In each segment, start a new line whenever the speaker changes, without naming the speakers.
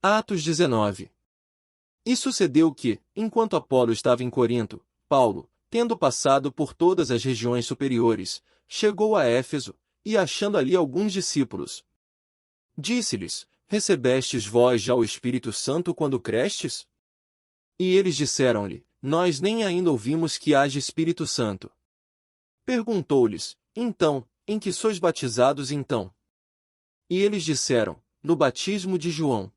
Atos 19. E sucedeu que, enquanto Apolo estava em Corinto, Paulo, tendo passado por todas as regiões superiores, chegou a Éfeso, e achando ali alguns discípulos, disse-lhes: Recebestes vós já o Espírito Santo quando crestes? E eles disseram-lhe: Nós nem ainda ouvimos que haja Espírito Santo. Perguntou-lhes: Então, em que sois batizados então? E eles disseram: No batismo de João.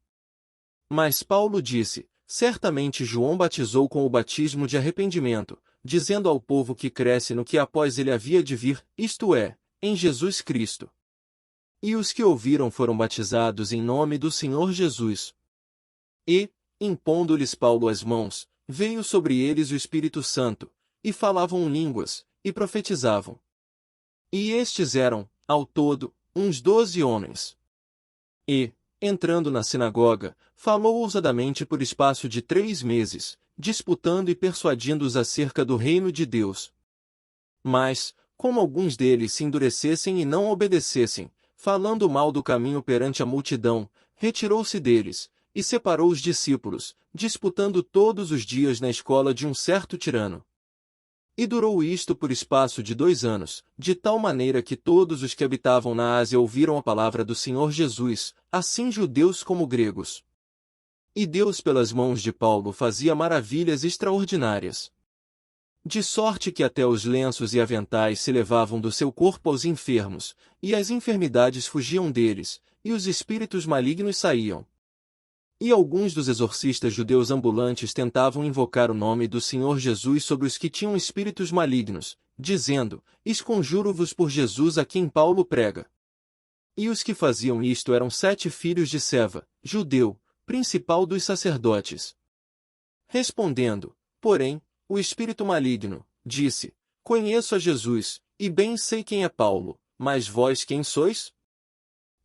Mas Paulo disse: Certamente João batizou com o batismo de arrependimento, dizendo ao povo que cresce no que após ele havia de vir, isto é, em Jesus Cristo. E os que ouviram foram batizados em nome do Senhor Jesus. E, impondo-lhes Paulo as mãos, veio sobre eles o Espírito Santo, e falavam línguas, e profetizavam. E estes eram, ao todo, uns 12 homens. E, entrando na sinagoga, falou ousadamente por espaço de 3 meses, disputando e persuadindo-os acerca do reino de Deus. Mas, como alguns deles se endurecessem e não obedecessem, falando mal do caminho perante a multidão, retirou-se deles, e separou os discípulos, disputando todos os dias na escola de um certo tirano. E durou isto por espaço de 2 anos, de tal maneira que todos os que habitavam na Ásia ouviram a palavra do Senhor Jesus, assim judeus como gregos. E Deus pelas mãos de Paulo fazia maravilhas extraordinárias. De sorte que até os lenços e aventais se levavam do seu corpo aos enfermos, e as enfermidades fugiam deles, e os espíritos malignos saíam. E alguns dos exorcistas judeus ambulantes tentavam invocar o nome do Senhor Jesus sobre os que tinham espíritos malignos, dizendo: Esconjuro-vos por Jesus a quem Paulo prega. E os que faziam isto eram 7 filhos de Seva, judeu, principal dos sacerdotes. Respondendo, porém, o espírito maligno, disse: Conheço a Jesus, e bem sei quem é Paulo, mas vós quem sois?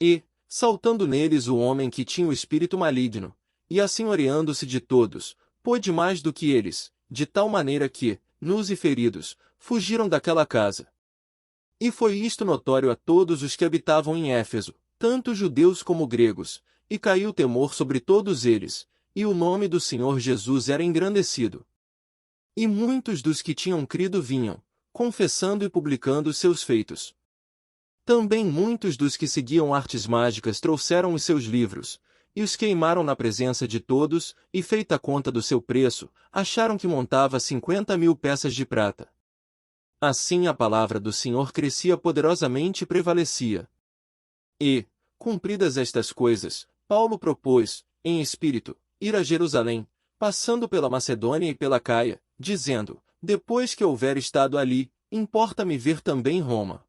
E, saltando neles o homem que tinha o espírito maligno, e assenhoreando-se de todos, pôde mais do que eles, de tal maneira que, nus e feridos, fugiram daquela casa. E foi isto notório a todos os que habitavam em Éfeso, tanto judeus como gregos, e caiu temor sobre todos eles, e o nome do Senhor Jesus era engrandecido. E muitos dos que tinham crido vinham, confessando e publicando seus feitos. Também muitos dos que seguiam artes mágicas trouxeram os seus livros, e os queimaram na presença de todos, e feita a conta do seu preço, acharam que montava 50.000 peças de prata. Assim a palavra do Senhor crescia poderosamente e prevalecia. E, cumpridas estas coisas, Paulo propôs, em espírito, ir a Jerusalém, passando pela Macedônia e pela Caia, dizendo: Depois que houver estado ali, importa-me ver também Roma.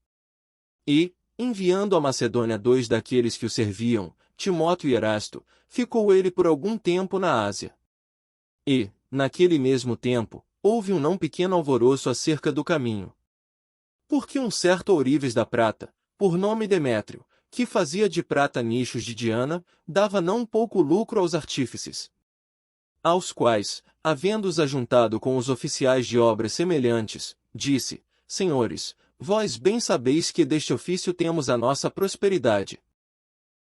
E, enviando a Macedônia 2 daqueles que o serviam, Timóteo e Erasto, ficou ele por algum tempo na Ásia. E, naquele mesmo tempo, houve um não pequeno alvoroço acerca do caminho. Porque um certo ourives da prata, por nome Demétrio, que fazia de prata nichos de Diana, dava não pouco lucro aos artífices. Aos quais, havendo-os ajuntado com os oficiais de obras semelhantes, disse: Senhores, vós bem sabeis que deste ofício temos a nossa prosperidade.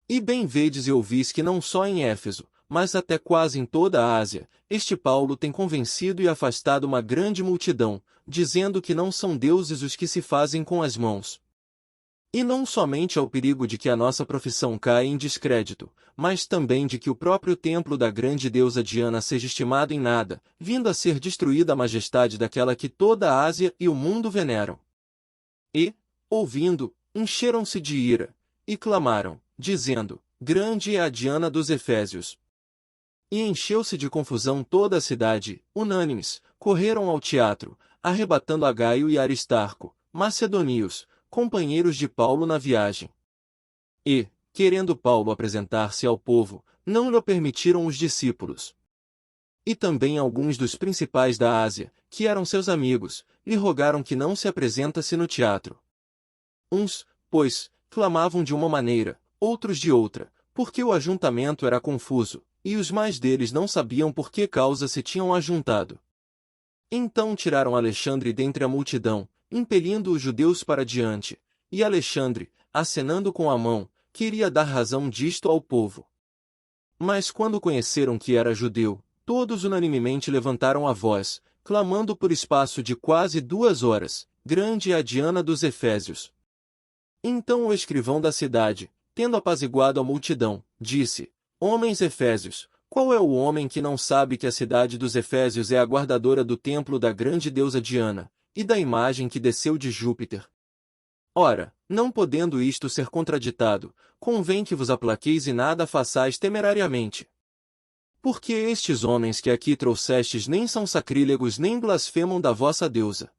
E bem vedes e ouvis que não só em Éfeso, mas até quase em toda a Ásia, este Paulo tem convencido e afastado uma grande multidão, dizendo que não são deuses os que se fazem com as mãos. E não somente ao perigo de que a nossa profissão caia em descrédito, mas também de que o próprio templo da grande deusa Diana seja estimado em nada, vindo a ser destruída a majestade daquela que toda a Ásia e o mundo veneram. E, ouvindo, encheram-se de ira, e clamaram, dizendo: Grande é a Diana dos Efésios. E encheu-se de confusão toda a cidade, unânimes, correram ao teatro, arrebatando a Gaio e Aristarco, macedonios, companheiros de Paulo na viagem. E, querendo Paulo apresentar-se ao povo, não lhe permitiram os discípulos. E também alguns dos principais da Ásia, que eram seus amigos, lhe rogaram que não se apresentasse no teatro. Uns, pois, clamavam de uma maneira, outros de outra, porque o ajuntamento era confuso, e os mais deles não sabiam por que causa se tinham ajuntado. Então tiraram Alexandre dentre a multidão, impelindo os judeus para diante, e Alexandre, acenando com a mão, queria dar razão disto ao povo. Mas quando conheceram que era judeu, todos unanimemente levantaram a voz, clamando por espaço de quase 2 horas, grande é a Diana dos Efésios. Então o escrivão da cidade, tendo apaziguado a multidão, disse: Homens efésios, qual é o homem que não sabe que a cidade dos Efésios é a guardadora do templo da grande deusa Diana, e da imagem que desceu de Júpiter? Ora, não podendo isto ser contraditado, convém que vos aplaqueis e nada façais temerariamente. Porque estes homens que aqui trouxestes nem são sacrílegos nem blasfemam da vossa deusa.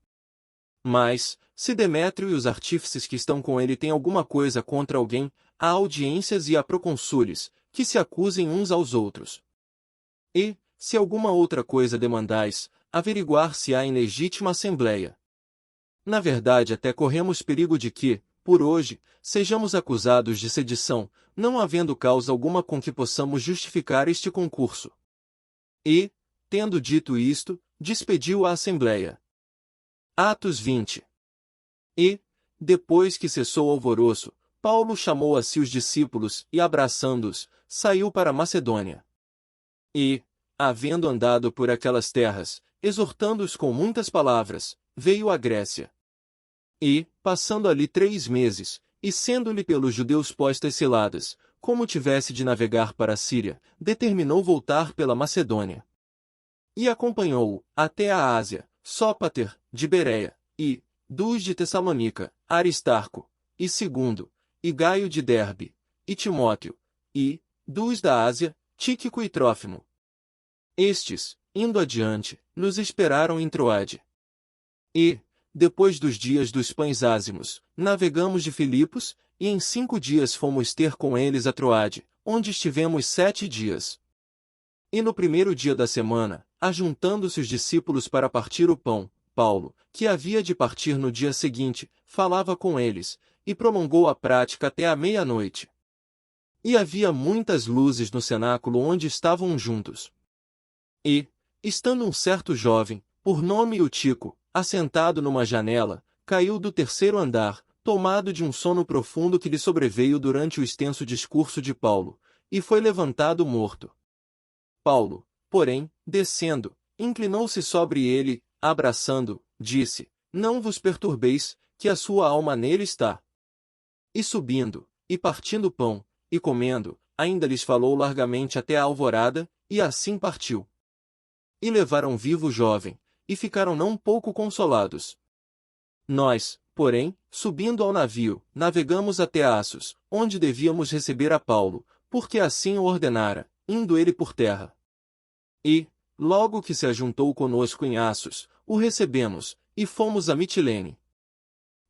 Mas, se Demétrio e os artífices que estão com ele têm alguma coisa contra alguém, há audiências e há proconsúles, que se acusem uns aos outros. E, se alguma outra coisa demandais, averiguar se há em legítima assembleia. Na verdade até corremos perigo de que, por hoje, sejamos acusados de sedição, não havendo causa alguma com que possamos justificar este concurso. E, tendo dito isto, despediu a assembleia. Atos 20. E, depois que cessou o alvoroço, Paulo chamou a si os discípulos e, abraçando-os, saiu para Macedônia. E, havendo andado por aquelas terras, exortando-os com muitas palavras, veio à Grécia. E, passando ali 3 meses, e sendo-lhe pelos judeus postas ciladas, como tivesse de navegar para a Síria, determinou voltar pela Macedônia. E acompanhou-o até a Ásia, Sópater, de Bereia, e, dos de Tessalônica, Aristarco, e segundo, e Gaio de Derbe, e Timóteo, e, dos da Ásia, Tíquico e Trófimo. Estes, indo adiante, nos esperaram em Troade. E, depois dos dias dos pães ázimos, navegamos de Filipos, e em 5 dias fomos ter com eles a Troade, onde estivemos 7 dias. E no primeiro dia da semana, ajuntando-se os discípulos para partir o pão, Paulo, que havia de partir no dia seguinte, falava com eles, e prolongou a prática até a meia-noite. E havia muitas luzes no cenáculo onde estavam juntos. E, estando um certo jovem, por nome Eutico, assentado numa janela, caiu do 3º andar, tomado de um sono profundo que lhe sobreveio durante o extenso discurso de Paulo, e foi levantado morto. Paulo, porém, descendo, inclinou-se sobre ele, abraçando, disse: Não vos perturbeis, que a sua alma nele está. E subindo, e partindo o pão, e comendo, ainda lhes falou largamente até a alvorada, e assim partiu. E levaram vivo o jovem, e ficaram não pouco consolados. Nós, porém, subindo ao navio, navegamos até Assos, onde devíamos receber a Paulo, porque assim o ordenara, indo ele por terra. E, logo que se ajuntou conosco em Assos, o recebemos, e fomos a Mitilene.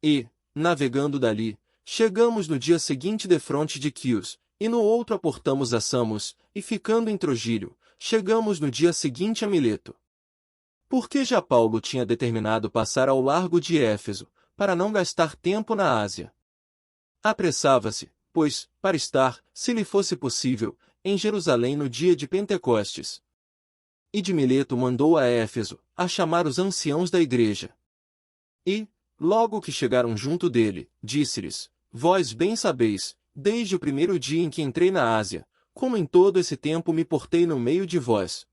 E, navegando dali, chegamos no dia seguinte defronte de Quios, e no outro aportamos a Samos, e ficando em Trogílio, chegamos no dia seguinte a Mileto. Porque já Paulo tinha determinado passar ao largo de Éfeso, para não gastar tempo na Ásia. Apressava-se, pois, para estar, se lhe fosse possível, em Jerusalém no dia de Pentecostes. E de Mileto mandou a Éfeso, a chamar os anciãos da igreja. E, logo que chegaram junto dele, disse-lhes: Vós bem sabeis, desde o primeiro dia em que entrei na Ásia, como em todo esse tempo me portei no meio de vós,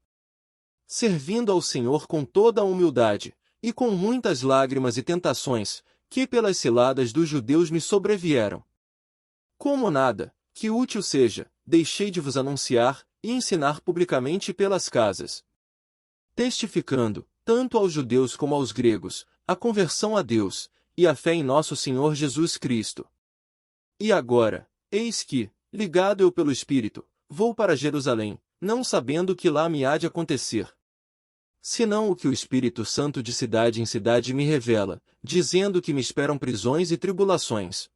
servindo ao Senhor com toda a humildade, e com muitas lágrimas e tentações, que pelas ciladas dos judeus me sobrevieram. Como nada, que útil seja, deixei de vos anunciar, e ensinar publicamente pelas casas, testificando, tanto aos judeus como aos gregos, a conversão a Deus, e a fé em nosso Senhor Jesus Cristo. E agora, eis que, ligado eu pelo Espírito, vou para Jerusalém, não sabendo o que lá me há de acontecer, senão o que o Espírito Santo de cidade em cidade me revela, dizendo que me esperam prisões e tribulações.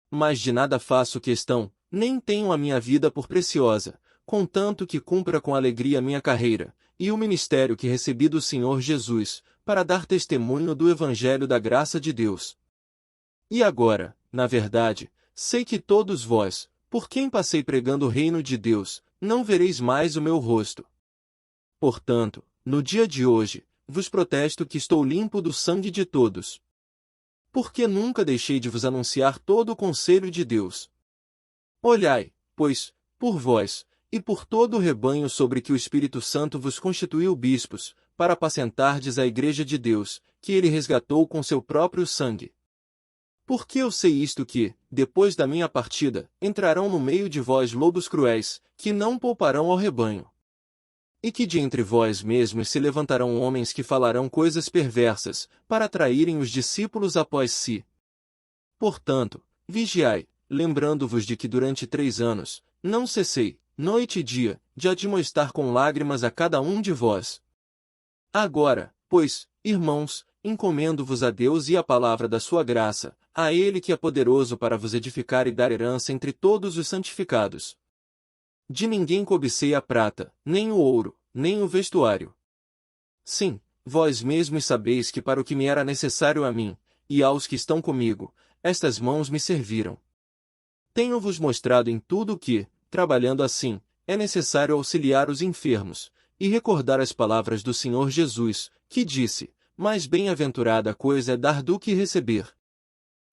Mas de nada faço questão, nem tenho a minha vida por preciosa, contanto que cumpra com alegria minha carreira, e o ministério que recebi do Senhor Jesus, para dar testemunho do Evangelho da graça de Deus. E agora, na verdade, sei que todos vós, por quem passei pregando o reino de Deus, não vereis mais o meu rosto. Portanto, no dia de hoje, vos protesto que estou limpo do sangue de todos. Porque nunca deixei de vos anunciar todo o conselho de Deus. Olhai, pois, por vós, e por todo o rebanho sobre que o Espírito Santo vos constituiu bispos, para apacentardes a igreja de Deus, que ele resgatou com seu próprio sangue. Porque eu sei isto que, depois da minha partida, entrarão no meio de vós lobos cruéis, que não pouparão ao rebanho. E que de entre vós mesmos se levantarão homens que falarão coisas perversas, para atraírem os discípulos após si. Portanto, vigiai, lembrando-vos de que durante 3 anos, não cessei, noite e dia, de admoestar com lágrimas a cada um de vós. Agora, pois, irmãos, encomendo-vos a Deus e à palavra da sua graça, a Ele que é poderoso para vos edificar e dar herança entre todos os santificados. De ninguém cobicei a prata, nem o ouro, nem o vestuário. Sim, vós mesmos sabeis que para o que me era necessário a mim, e aos que estão comigo, estas mãos me serviram. Tenho-vos mostrado em tudo que, trabalhando assim, é necessário auxiliar os enfermos, e recordar as palavras do Senhor Jesus, que disse, mais bem-aventurada coisa é dar do que receber.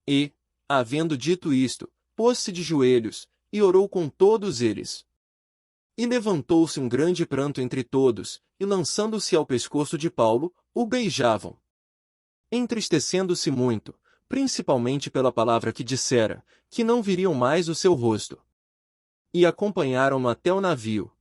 E, havendo dito isto, pôs-se de joelhos, e orou com todos eles. E levantou-se um grande pranto entre todos, e lançando-se ao pescoço de Paulo, o beijavam. Entristecendo-se muito, principalmente pela palavra que dissera, que não viriam mais o seu rosto. E acompanharam-no até o navio,